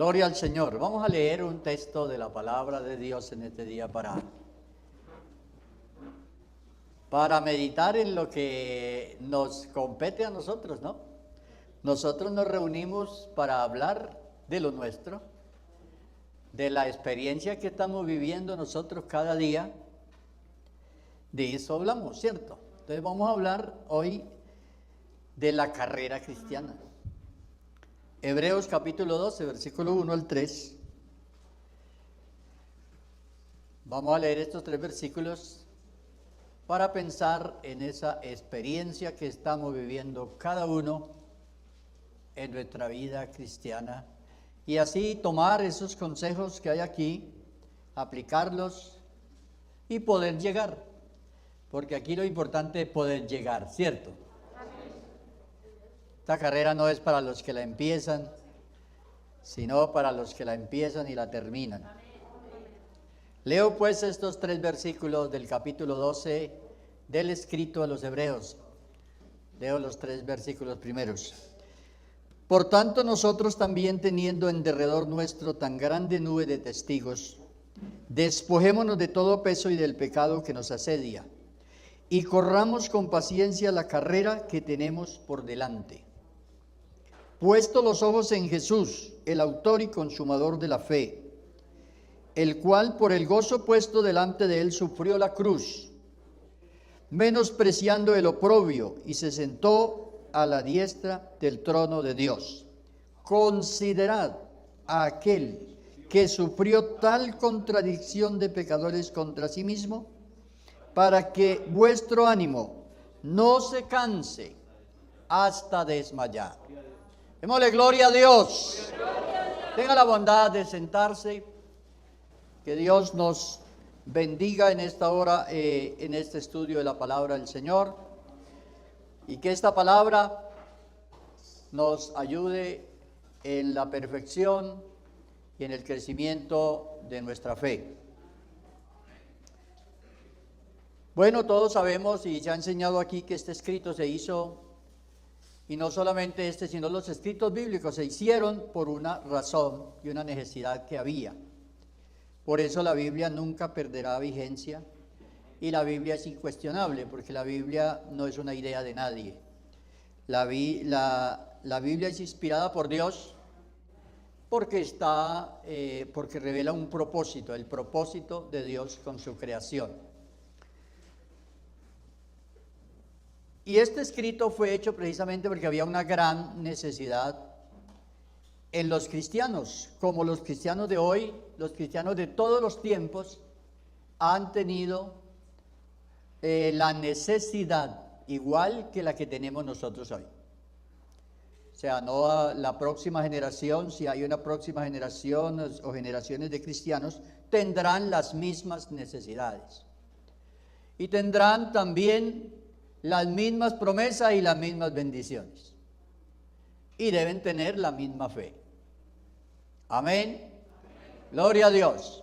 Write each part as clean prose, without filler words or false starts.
Gloria al Señor. Vamos a leer un texto de la palabra de Dios en este día para meditar en lo que nos compete a nosotros, ¿no? Nosotros nos reunimos para hablar de lo nuestro, de la experiencia que estamos viviendo nosotros cada día. De eso hablamos, ¿cierto? Entonces vamos a hablar hoy de la carrera cristiana. Hebreos capítulo 12, versículo 1 al 3. Vamos a leer estos 3 versículos para pensar en esa experiencia que estamos viviendo cada uno en nuestra vida cristiana y así tomar esos consejos que hay aquí, aplicarlos y poder llegar, porque aquí lo importante es poder llegar, ¿cierto? Esta carrera no es para los que la empiezan, sino para los que la empiezan y la terminan. Leo pues estos 3 versículos del capítulo 12 del escrito a los Hebreos. Leo los 3 versículos primeros. Por tanto, nosotros también, teniendo en derredor nuestro tan grande nube de testigos, despojémonos de todo peso y del pecado que nos asedia, y corramos con paciencia la carrera que tenemos por delante. Puesto los ojos en Jesús, el autor y consumador de la fe, el cual por el gozo puesto delante de él sufrió la cruz, menospreciando el oprobio, y se sentó a la diestra del trono de Dios. Considerad a aquel que sufrió tal contradicción de pecadores contra sí mismo, para que vuestro ánimo no se canse hasta desmayar. Démosle gloria a Dios. Tenga la bondad de sentarse. Que Dios nos bendiga en esta hora, en este estudio de la palabra del Señor. Y que esta palabra nos ayude en la perfección y en el crecimiento de nuestra fe. Bueno, todos sabemos y se ha enseñado aquí que este escrito se hizo, y no solamente este, sino los escritos bíblicos se hicieron por una razón y una necesidad que había. Por eso la Biblia nunca perderá vigencia y la Biblia es incuestionable, porque la Biblia no es una idea de nadie. La Biblia es inspirada por Dios porque revela un propósito, el propósito de Dios con su creación. Y este escrito fue hecho precisamente porque había una gran necesidad en los cristianos, como los cristianos de hoy, los cristianos de todos los tiempos han tenido la necesidad igual que la que tenemos nosotros hoy. O sea, no a la próxima generación, si hay una próxima generación o generaciones de cristianos, tendrán las mismas necesidades. Y tendrán también las mismas promesas y las mismas bendiciones. Y deben tener la misma fe. Amén. Gloria a Dios.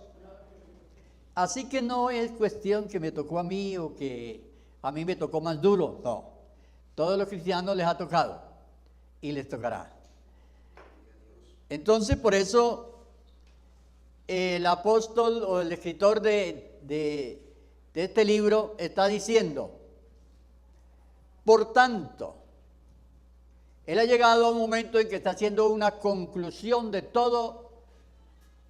Así que no es cuestión que me tocó a mí o que a mí me tocó más duro. No. Todos los cristianos les ha tocado y les tocará. Entonces, por eso el apóstol o el escritor de este libro está diciendo: por tanto, él ha llegado a un momento en que está haciendo una conclusión de todos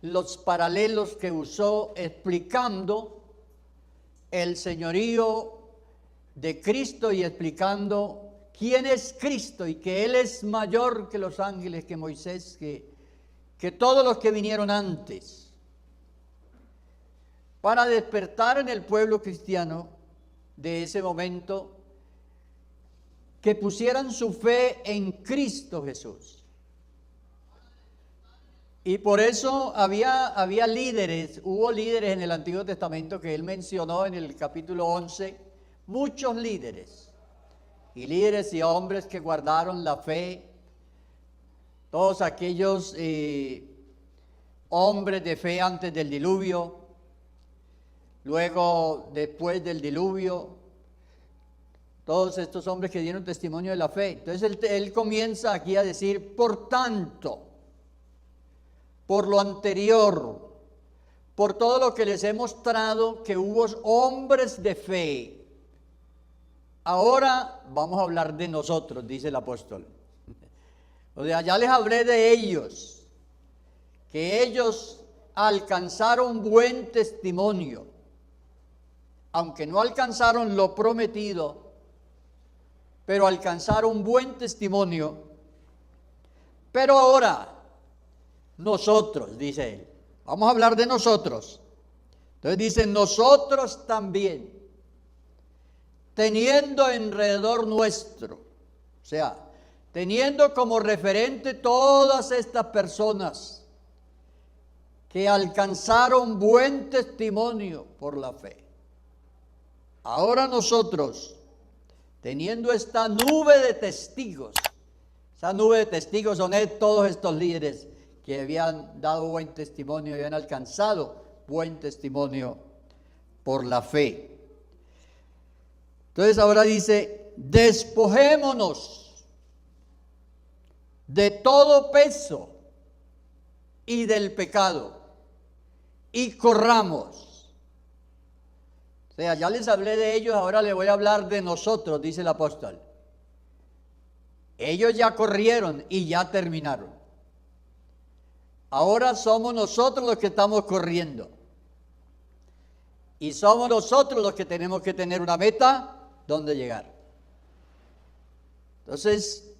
los paralelos que usó explicando el señorío de Cristo y explicando quién es Cristo y que Él es mayor que los ángeles, que Moisés, que todos los que vinieron antes, para despertar en el pueblo cristiano de ese momento que pusieran su fe en Cristo Jesús. Y por eso había líderes, hubo líderes en el Antiguo Testamento que él mencionó en el capítulo 11, muchos líderes y hombres que guardaron la fe, todos aquellos hombres de fe antes del diluvio, luego después del diluvio, todos estos hombres que dieron testimonio de la fe. Entonces él comienza aquí a decir, por tanto, por lo anterior, por todo lo que les he mostrado, que hubo hombres de fe. Ahora vamos a hablar de nosotros, dice el apóstol. O sea, ya les hablé de ellos, que ellos alcanzaron buen testimonio, aunque no alcanzaron lo prometido, pero alcanzaron buen testimonio. Pero ahora, nosotros, dice él, vamos a hablar de nosotros. Entonces dice, nosotros también, teniendo alrededor nuestro, o sea, teniendo como referente todas estas personas que alcanzaron buen testimonio por la fe. Ahora nosotros, teniendo esta nube de testigos, esa nube de testigos son todos estos líderes que habían dado buen testimonio y habían alcanzado buen testimonio por la fe. Entonces ahora dice, despojémonos de todo peso y del pecado y corramos. O sea, ya les hablé de ellos, ahora les voy a hablar de nosotros, dice el apóstol. Ellos ya corrieron y ya terminaron. Ahora somos nosotros los que estamos corriendo. Y somos nosotros los que tenemos que tener una meta donde llegar. Entonces,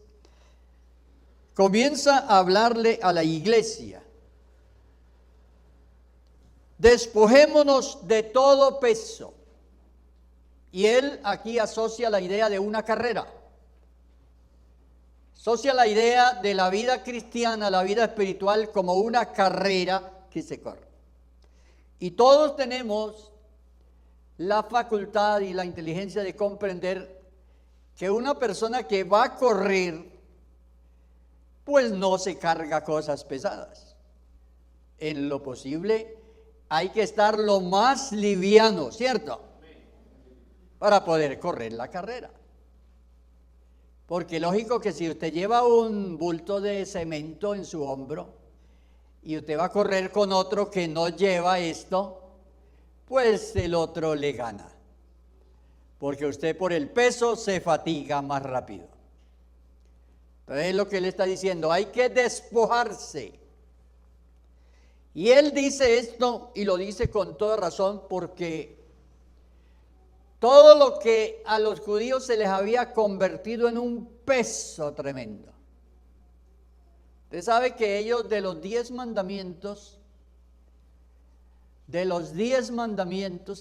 comienza a hablarle a la iglesia. Despojémonos de todo peso. Y él aquí asocia la idea de una carrera. Asocia la idea de la vida cristiana, la vida espiritual, como una carrera que se corre. Y todos tenemos la facultad y la inteligencia de comprender que una persona que va a correr, pues no se carga cosas pesadas. En lo posible hay que estar lo más liviano, ¿cierto? Para poder correr la carrera. Porque lógico que si usted lleva un bulto de cemento en su hombro y usted va a correr con otro que no lleva esto, pues el otro le gana. Porque usted por el peso se fatiga más rápido. Entonces es lo que él está diciendo, hay que despojarse. Y él dice esto y lo dice con toda razón porque todo lo que a los judíos se les había convertido en un peso tremendo. Usted sabe que ellos de los 10 mandamientos,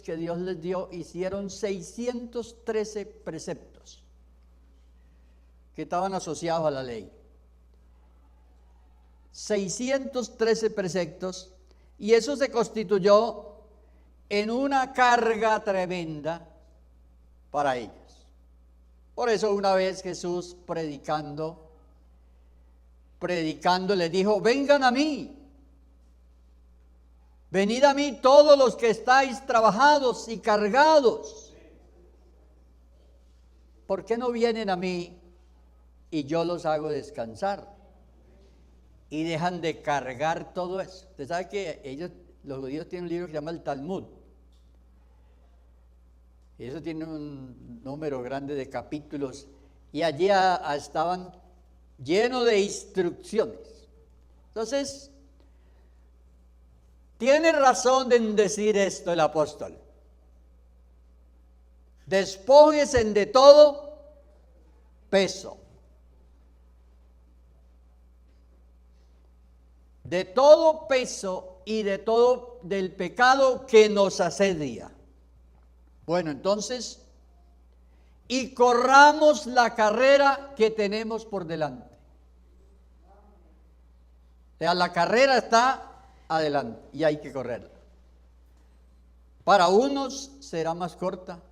que Dios les dio, hicieron 613 preceptos que estaban asociados a la ley. 613 preceptos, y eso se constituyó en una carga tremenda para ellos. Por eso una vez Jesús predicando les dijo, vengan a mí, venid a mí todos los que estáis trabajados y cargados. ¿Por qué no vienen a mí y yo los hago descansar? Y dejan de cargar todo eso. Usted sabe que los judíos tienen un libro que se llama el Talmud. Y eso tiene un número grande de capítulos. Y allí estaban llenos de instrucciones. Entonces, tiene razón en decir esto el apóstol. Despójense de todo peso. De todo peso y de todo del pecado que nos asedia. Bueno, entonces, y corramos la carrera que tenemos por delante. O sea, la carrera está adelante y hay que correrla. Para unos será más corta,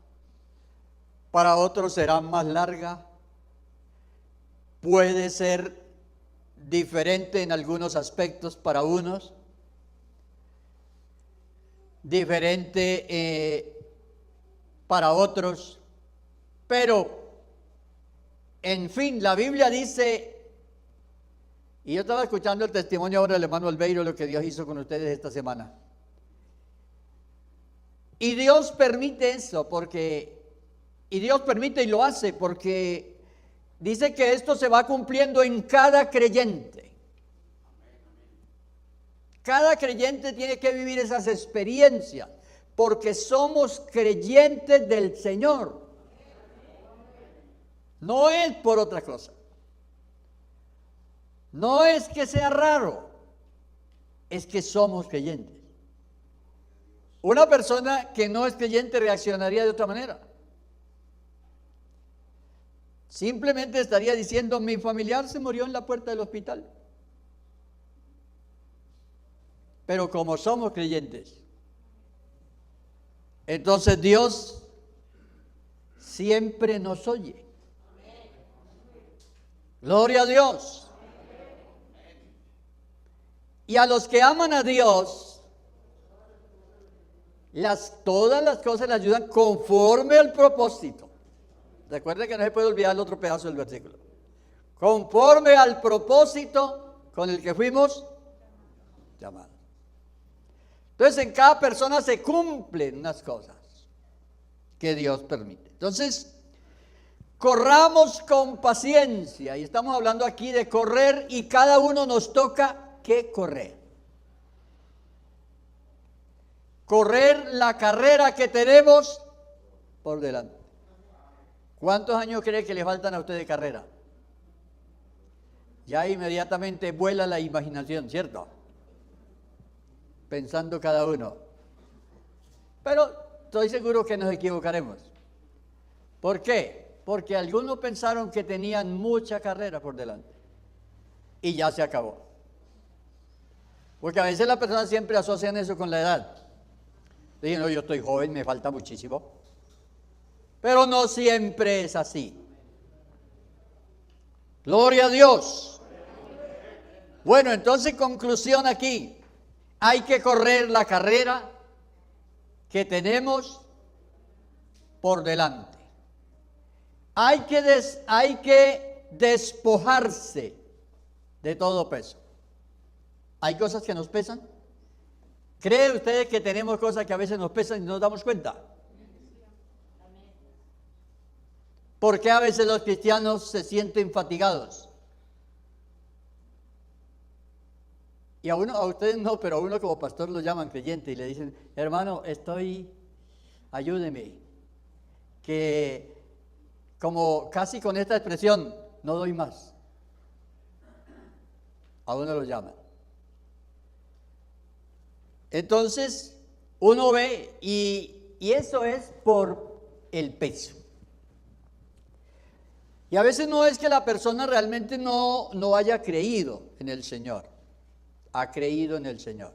para otros será más larga, puede ser diferente en algunos aspectos para unos, diferente para otros, pero en fin, la Biblia dice, Y yo estaba escuchando el testimonio ahora del hermano Albeiro, lo que Dios hizo con ustedes esta semana. Y Dios permite eso y Dios permite y lo hace porque dice que esto se va cumpliendo en cada creyente. Cada creyente tiene que vivir esas experiencias porque somos creyentes del Señor. No es por otra cosa. No es que sea raro, es que somos creyentes. Una persona que no es creyente reaccionaría de otra manera. Simplemente estaría diciendo, mi familiar se murió en la puerta del hospital. Pero como somos creyentes, entonces Dios siempre nos oye. Gloria a Dios. Y a los que aman a Dios, todas las cosas le ayudan conforme al propósito. Recuerden que no se puede olvidar el otro pedazo del versículo. Conforme al propósito con el que fuimos llamados. Entonces en cada persona se cumplen unas cosas que Dios permite. Entonces, corramos con paciencia. Y estamos hablando aquí de correr y cada uno nos toca que correr. Correr la carrera que tenemos por delante. ¿Cuántos años cree que le faltan a usted de carrera? Ya inmediatamente vuela la imaginación, ¿cierto? Pensando cada uno. Pero estoy seguro que nos equivocaremos. ¿Por qué? Porque algunos pensaron que tenían mucha carrera por delante y ya se acabó. Porque a veces las personas siempre asocian eso con la edad. Dicen, no, yo estoy joven, me falta muchísimo. Pero no siempre es así. Gloria a Dios. Bueno, entonces conclusión aquí. Hay que correr la carrera que tenemos por delante. Hay que despojarse de todo peso. ¿Hay cosas que nos pesan? ¿Creen ustedes que tenemos cosas que a veces nos pesan y no nos damos cuenta? ¿Por qué a veces los cristianos se sienten fatigados? Y a ustedes no, pero a uno como pastor lo llaman creyente y le dicen, hermano, ayúdeme, que como casi con esta expresión, no doy más. A uno lo llaman. Entonces, uno ve y eso es por el peso. Y a veces no es que la persona realmente no haya creído en el Señor. Ha creído en el Señor.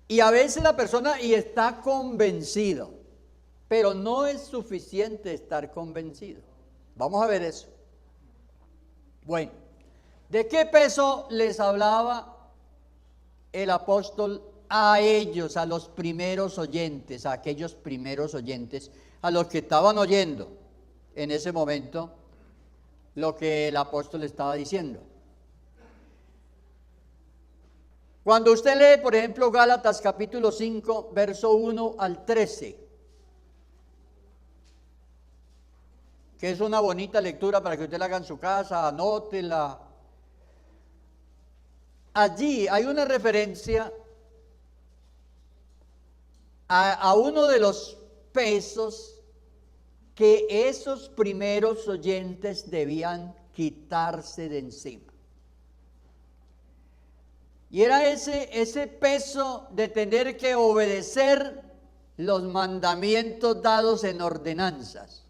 Y a veces la persona y está convencido, pero no es suficiente estar convencido. Vamos a ver eso. Bueno, ¿de qué peso les hablaba el apóstol a ellos, a los primeros oyentes, a aquellos primeros oyentes, a los que estaban oyendo en ese momento lo que el apóstol estaba diciendo? Cuando usted lee, por ejemplo, Gálatas capítulo 5, verso 1 al 13, que es una bonita lectura para que usted la haga en su casa, anótela. Allí hay una referencia a uno de los pesos que esos primeros oyentes debían quitarse de encima. Y era ese peso de tener que obedecer los mandamientos dados en ordenanzas.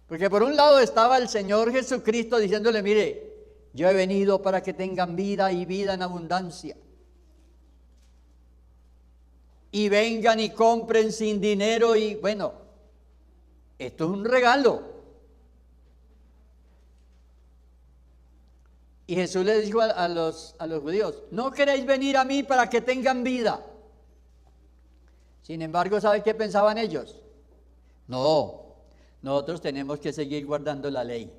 Porque por un lado estaba el Señor Jesucristo diciéndole, mire, yo he venido para que tengan vida y vida en abundancia. Y vengan y compren sin dinero y bueno, esto es un regalo. Y Jesús le dijo a los judíos, no queréis venir a mí para que tengan vida. Sin embargo, ¿sabe qué pensaban ellos? No, nosotros tenemos que seguir guardando la ley.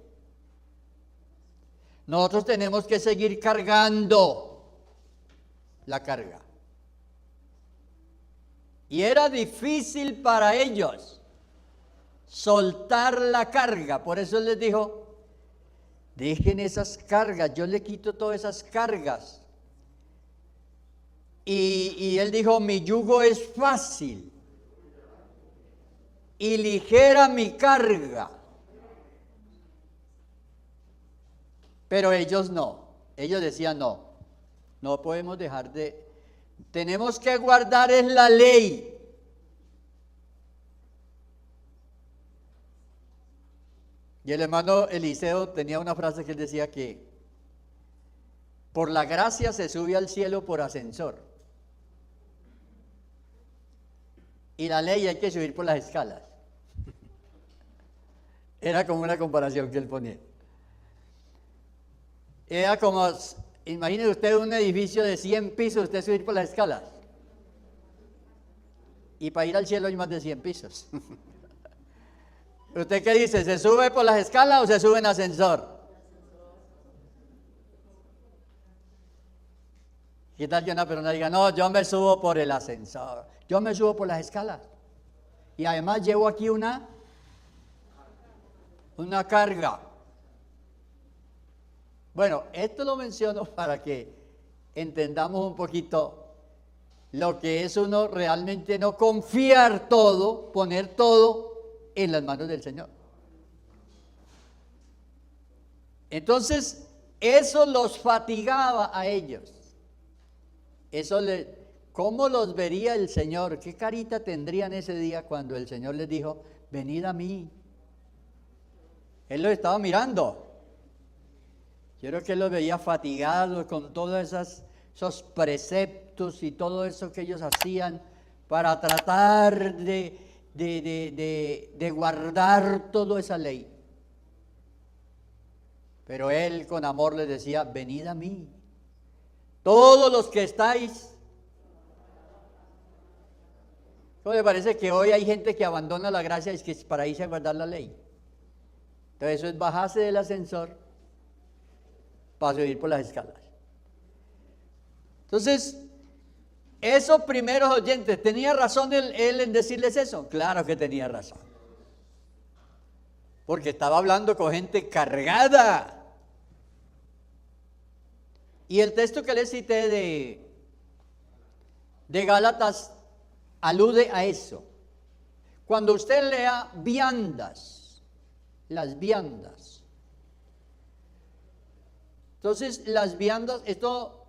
Nosotros tenemos que seguir cargando la carga. Y era difícil para ellos soltar la carga. Por eso él les dijo, dejen esas cargas, yo le quito todas esas cargas. Y él dijo, mi yugo es fácil y ligera mi carga. Pero ellos no, ellos decían no podemos dejar tenemos que guardar es la ley. Y el hermano Eliseo tenía una frase que él decía que por la gracia se sube al cielo por ascensor. Y la ley hay que subir por las escalas. Era como una comparación que él ponía. Era como, imagínese usted un edificio de 100 pisos, usted subir por las escalas. Y para ir al cielo hay más de 100 pisos. ¿Usted qué dice? ¿Se sube por las escalas o se sube en ascensor? ¿Qué tal que una persona diga, no, yo me subo por el ascensor, yo me subo por las escalas? Y además llevo aquí una carga. Bueno, esto lo menciono para que entendamos un poquito lo que es uno realmente no confiar todo, poner todo en las manos del Señor. Entonces, eso los fatigaba a ellos. ¿Cómo los vería el Señor? ¿Qué carita tendrían ese día cuando el Señor les dijo, venid a mí? Él los estaba mirando. Yo creo que él los veía fatigados con todos esos preceptos y todo eso que ellos hacían para tratar de guardar toda esa ley. Pero él con amor les decía, venid a mí. Todos los que estáis. ¿Cómo le parece que hoy hay gente que abandona la gracia y es que para irse a guardar la ley? Entonces eso es bajarse del ascensor para subir por las escalas. Entonces, esos primeros oyentes, ¿tenía razón él en decirles eso? Claro que tenía razón. Porque estaba hablando con gente cargada. Y el texto que les cité de Gálatas alude a eso. Cuando usted lea viandas, las viandas. Entonces, las viandas, esto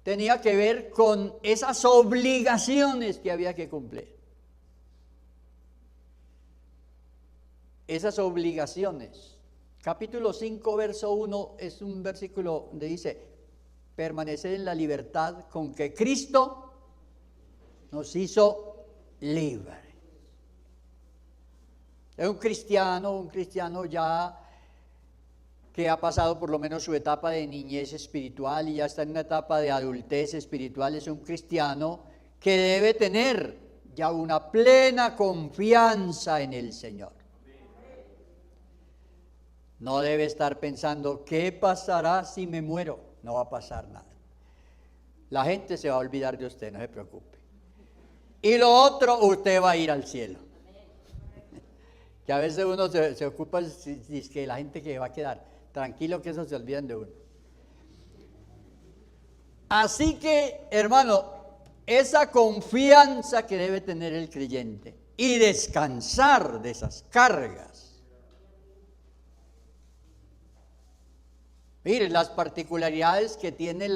tenía que ver con esas obligaciones que había que cumplir. Esas obligaciones. Capítulo 5, verso 1 es un versículo donde dice, permanecer en la libertad con que Cristo nos hizo libres. Es un cristiano ya que ha pasado por lo menos su etapa de niñez espiritual y ya está en una etapa de adultez espiritual, es un cristiano que debe tener ya una plena confianza en el Señor. No debe estar pensando, ¿qué pasará si me muero? No va a pasar nada. La gente se va a olvidar de usted, no se preocupe. Y lo otro, usted va a ir al cielo. Que a veces uno se ocupa, es que la gente que va a quedar, tranquilo que eso se olvidan de uno. Así que, hermano, esa confianza que debe tener el creyente y descansar de esas cargas. Miren, las particularidades que tiene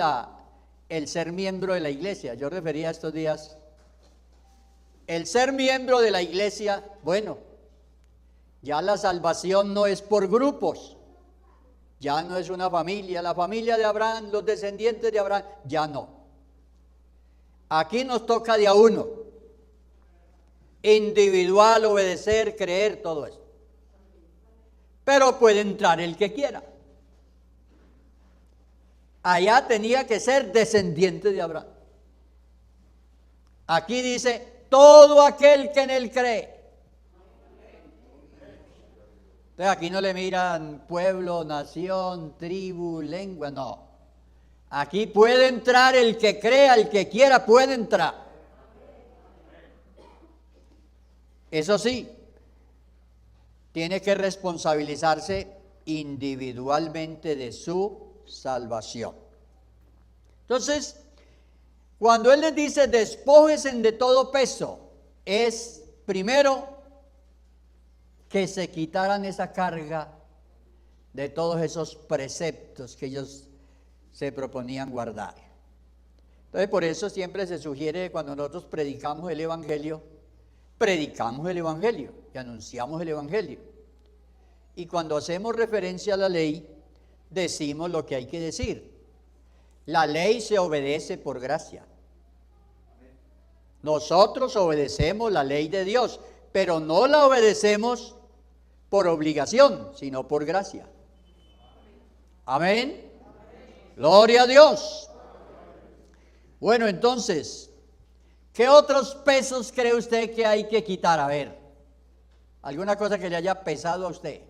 el ser miembro de la iglesia. Yo refería estos días, el ser miembro de la iglesia, bueno, ya la salvación no es por grupos, ya no es una familia, la familia de Abraham, los descendientes de Abraham, ya no. Aquí nos toca de a uno, individual, obedecer, creer, todo eso. Pero puede entrar el que quiera. Allá tenía que ser descendiente de Abraham. Aquí dice, todo aquel que en él cree. Entonces aquí no le miran pueblo, nación, tribu, lengua, no. Aquí puede entrar el que crea, el que quiera puede entrar. Eso sí, tiene que responsabilizarse individualmente de su salvación. Entonces, cuando Él les dice despójense de todo peso, es primero que se quitaran esa carga de todos esos preceptos que ellos se proponían guardar. Entonces, por eso siempre se sugiere cuando nosotros predicamos el Evangelio y anunciamos el Evangelio. Y cuando hacemos referencia a la ley, decimos lo que hay que decir. La ley se obedece por gracia. Nosotros obedecemos la ley de Dios, pero no la obedecemos por obligación, sino por gracia. Amén. Gloria a Dios. Bueno, entonces, ¿qué otros pesos cree usted que hay que quitar? A ver, alguna cosa que le haya pesado a usted.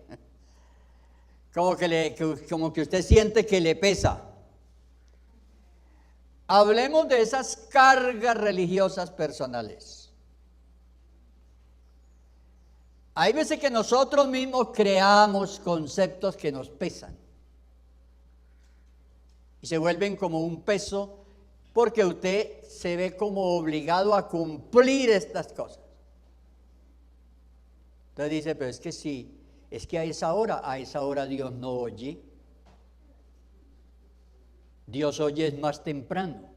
Como que usted siente que le pesa. Hablemos de esas cargas religiosas personales. Hay veces que nosotros mismos creamos conceptos que nos pesan y se vuelven como un peso porque usted se ve como obligado a cumplir estas cosas. Entonces dice, pero es que sí, es que a esa hora Dios no oye. Dios oye es más temprano.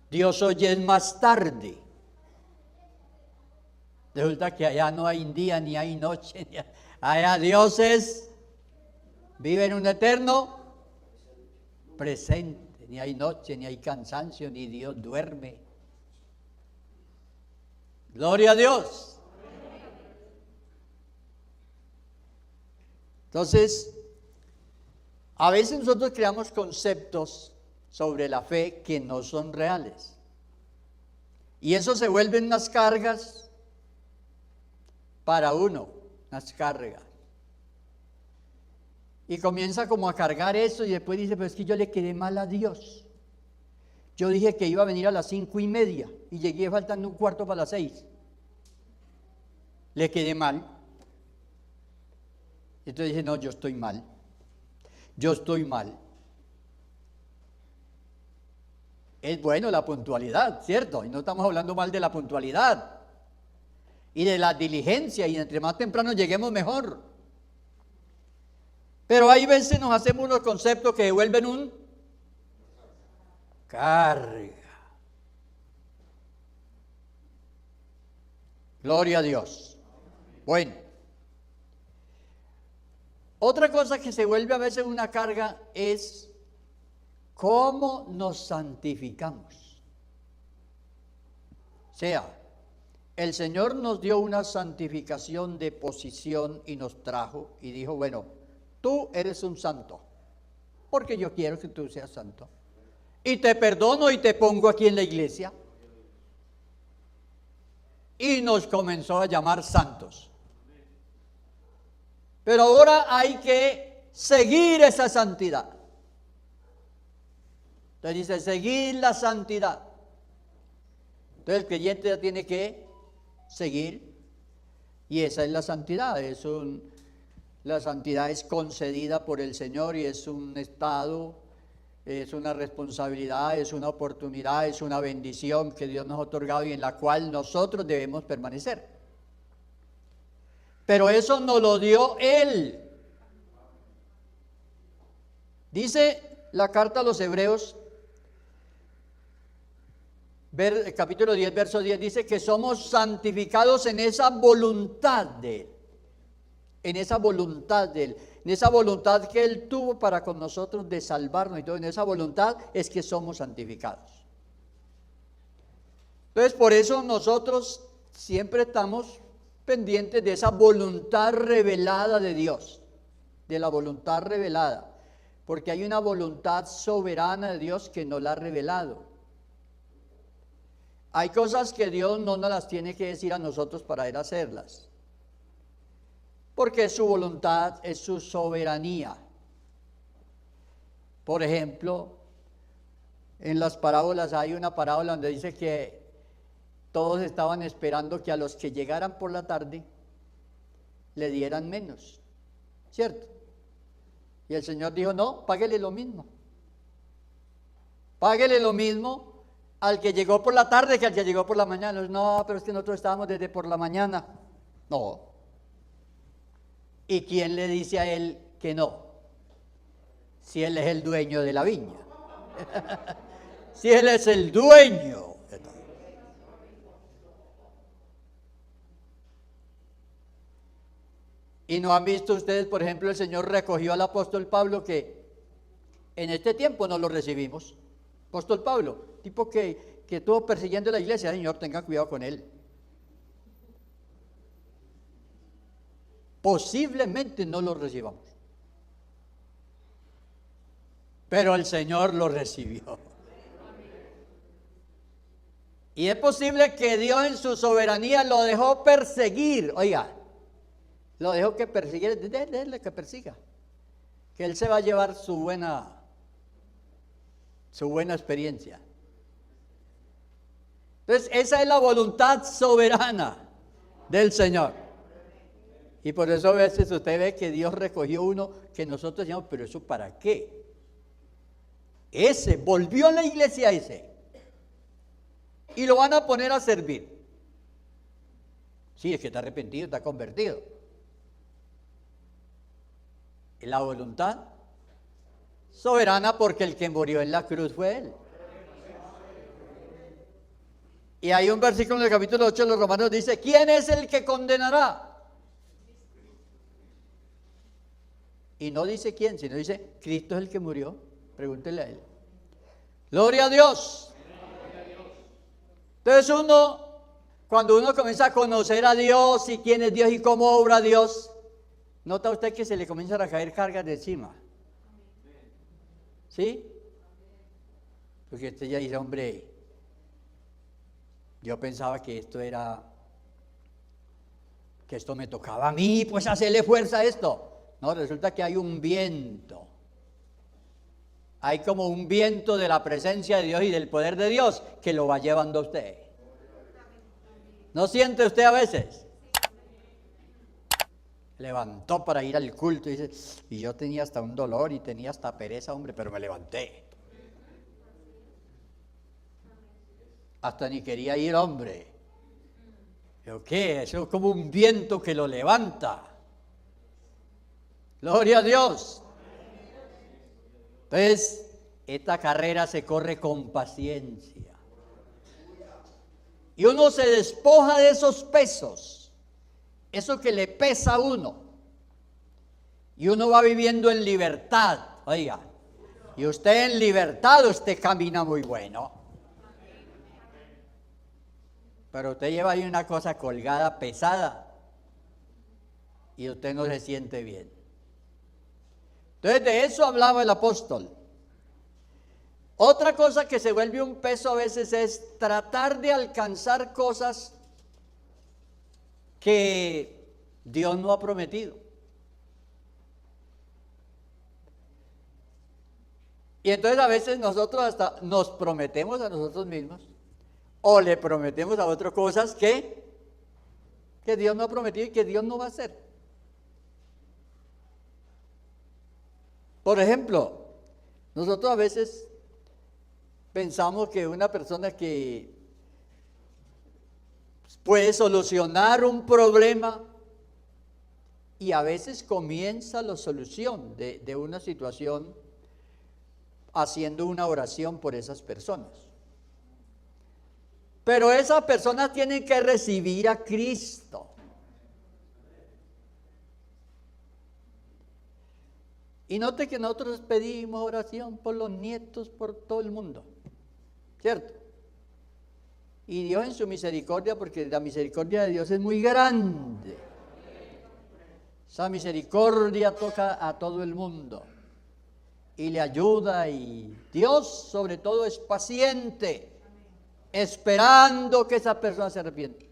Dios oye es más tarde. Resulta que allá no hay día ni hay noche. Allá Dios vive en un eterno presente. Ni hay noche, ni hay cansancio, ni Dios duerme. Gloria a Dios. Entonces, a veces nosotros creamos conceptos sobre la fe que no son reales. Y eso se vuelven unas cargas para uno, unas cargas. Y comienza como a cargar eso y después dice, pero es que yo le quedé mal a Dios. Yo dije que iba a venir a las 5:30 y llegué faltando un cuarto para las 6. Le quedé mal. Entonces dice, no, yo estoy mal. Yo estoy mal. Es bueno la puntualidad, ¿cierto? Y no estamos hablando mal de la puntualidad y de la diligencia, y entre más temprano lleguemos mejor. Pero hay veces nos hacemos unos conceptos que vuelven un carga. Gloria a Dios. Bueno, otra cosa que se vuelve a veces una carga es cómo nos santificamos. O sea, el Señor nos dio una santificación de posición y nos trajo y dijo, bueno, tú eres un santo, porque yo quiero que tú seas santo. Y te perdono y te pongo aquí en la iglesia. Y nos comenzó a llamar santos. Pero ahora hay que seguir esa santidad. Entonces dice, seguir la santidad. Entonces el creyente ya tiene que seguir. Y esa es la santidad. La santidad es concedida por el Señor y es un estado, es una responsabilidad, es una oportunidad, es una bendición que Dios nos ha otorgado y en la cual nosotros debemos permanecer. Pero eso nos lo dio Él. Dice la carta a los Hebreos, capítulo 10, verso 10, dice que somos santificados en esa voluntad de Él. En esa voluntad de Él, en esa voluntad que Él tuvo para con nosotros de salvarnos y todo, en esa voluntad es que somos santificados. Entonces, por eso nosotros siempre estamos pendientes de esa voluntad revelada de Dios, de la voluntad revelada, porque hay una voluntad soberana de Dios que nos la ha revelado. Hay cosas que Dios no nos las tiene que decir a nosotros para ir a hacerlas. porque es su voluntad, es su soberanía. Por ejemplo, en las parábolas hay una parábola donde dice que todos estaban esperando que a los que llegaran por la tarde le dieran menos, ¿cierto? Y el Señor dijo, no, páguele lo mismo. Páguele lo mismo al que llegó por la tarde que al que llegó por la mañana. No, pero es que nosotros estábamos desde por la mañana. No. ¿Y quién le dice a él que no? Si él es el dueño de la viña. Si él es el dueño. ¿Y no han visto ustedes, por ejemplo, el Señor recogió al apóstol Pablo, que en este tiempo no lo recibimos? Apóstol Pablo, tipo que estuvo persiguiendo la iglesia. Señor, tengan cuidado con él. Posiblemente no lo recibamos, pero el Señor lo recibió. Y es posible que Dios en su soberanía lo dejó perseguir. Oiga, lo dejó que persiguiera, déjale que persiga, que él se va a llevar su buena experiencia. Entonces, esa es la voluntad soberana del Señor. Y por eso a veces usted ve que Dios recogió uno que nosotros decíamos, pero ¿eso para qué? Ese, volvió a la iglesia ese. Y lo van a poner a servir. Sí, es que está arrepentido, está convertido. Es la voluntad soberana, porque el que murió en la cruz fue Él. Y hay un versículo en el capítulo 8 de los Romanos, dice, ¿quién es el que condenará? Y no dice quién, sino dice, Cristo es el que murió. Pregúntele a Él. Gloria a Dios. Entonces cuando uno comienza a conocer a Dios y quién es Dios y cómo obra Dios, nota usted que se le comienzan a caer cargas de encima. ¿Sí? Porque usted ya dice, hombre, yo pensaba que esto me tocaba a mí, pues hacerle fuerza a esto. No, resulta que hay un viento. Hay como un viento de la presencia de Dios y del poder de Dios que lo va llevando a usted. ¿No siente usted a veces? Levantó para ir al culto y dice, y yo tenía hasta un dolor y tenía hasta pereza, hombre, pero me levanté. Hasta ni quería ir, hombre. ¿Pero qué? Eso es como un viento que lo levanta. Gloria a Dios. Entonces, esta carrera se corre con paciencia. Y uno se despoja de esos pesos, eso que le pesa a uno. Y uno va viviendo en libertad, oiga. Y usted en libertad, usted camina muy bueno. Pero usted lleva ahí una cosa colgada, pesada, y usted no se siente bien. Entonces, de eso hablaba el apóstol. Otra cosa que se vuelve un peso a veces es tratar de alcanzar cosas que Dios no ha prometido. Y entonces a veces nosotros hasta nos prometemos a nosotros mismos o le prometemos a otras cosas que Dios no ha prometido y que Dios no va a hacer. Por ejemplo, nosotros a veces pensamos que una persona que puede solucionar un problema y a veces comienza la solución de una situación haciendo una oración por esas personas. Pero esas personas tienen que recibir a Cristo. Y note que nosotros pedimos oración por los nietos, por todo el mundo, ¿cierto? Y Dios en su misericordia, porque la misericordia de Dios es muy grande. Esa misericordia toca a todo el mundo y le ayuda, y Dios sobre todo es paciente, esperando que esa persona se arrepienta.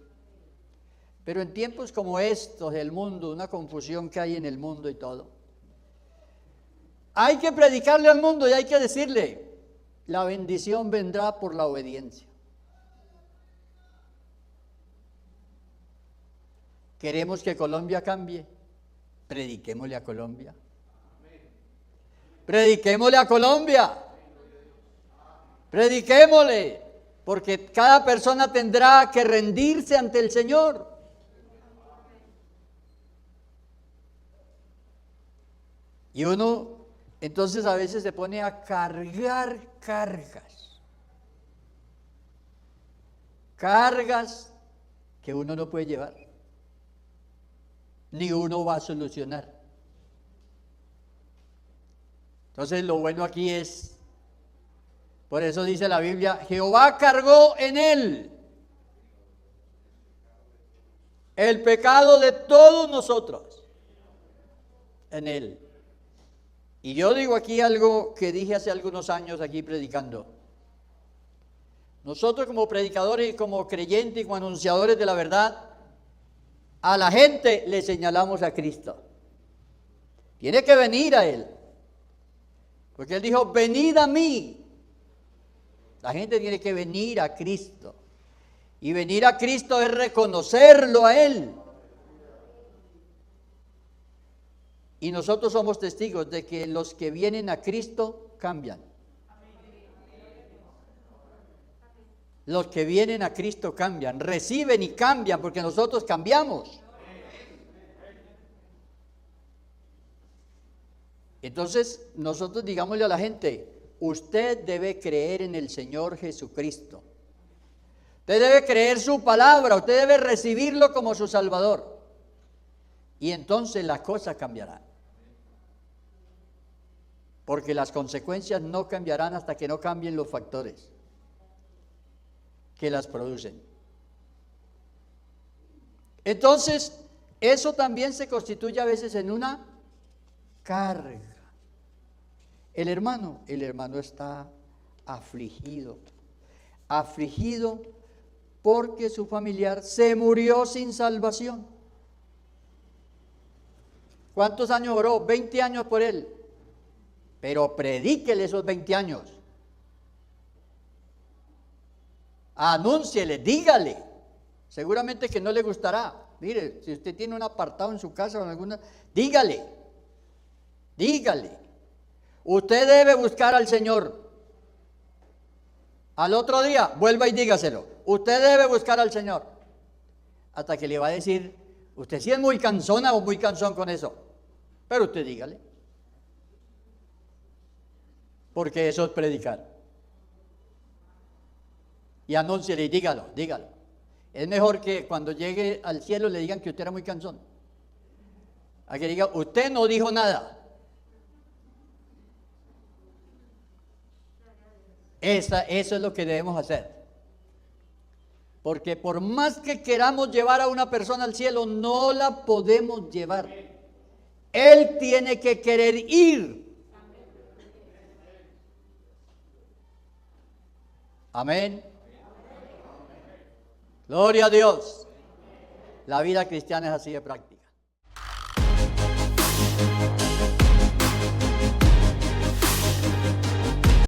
Pero en tiempos como estos del mundo, una confusión que hay en el mundo y todo, hay que predicarle al mundo y hay que decirle, la bendición vendrá por la obediencia. ¿Queremos que Colombia cambie? Prediquémosle a Colombia. Prediquémosle a Colombia. Prediquémosle, porque cada persona tendrá que rendirse ante el Señor. Y uno entonces a veces se pone a cargar cargas que uno no puede llevar, ni uno va a solucionar. Entonces lo bueno aquí es, por eso dice la Biblia, Jehová cargó en él el pecado de todos nosotros, en él. Y yo digo aquí algo que dije hace algunos años aquí predicando. Nosotros como predicadores y como creyentes y como anunciadores de la verdad, a la gente le señalamos a Cristo. Tiene que venir a Él. Porque Él dijo, venid a mí. La gente tiene que venir a Cristo. Y venir a Cristo es reconocerlo a Él. Y nosotros somos testigos de que los que vienen a Cristo cambian. Los que vienen a Cristo cambian, reciben y cambian, porque nosotros cambiamos. Entonces, nosotros digámosle a la gente, usted debe creer en el Señor Jesucristo. Usted debe creer su palabra, usted debe recibirlo como su Salvador. Y entonces las cosas cambiarán. Porque las consecuencias no cambiarán hasta que no cambien los factores que las producen. Entonces, eso también se constituye a veces en una carga. El hermano está afligido porque su familiar se murió sin salvación. ¿Cuántos años oró? 20 años por él. Pero predíquele esos 20 años. Anúnciele, dígale. Seguramente que no le gustará. Mire, si usted tiene un apartado en su casa o en alguna, dígale. Usted debe buscar al Señor. Al otro día, vuelva y dígaselo. Usted debe buscar al Señor. Hasta que le va a decir, usted sí es muy cansona o muy cansón con eso. Pero usted dígale. Porque eso es predicar. Y anúnciele y dígalo. Es mejor que cuando llegue al cielo le digan que usted era muy cansón. A que diga, usted no dijo nada. Eso es lo que debemos hacer. Porque por más que queramos llevar a una persona al cielo, no la podemos llevar. Él tiene que querer ir. Amén. Gloria a Dios. La vida cristiana es así de práctica.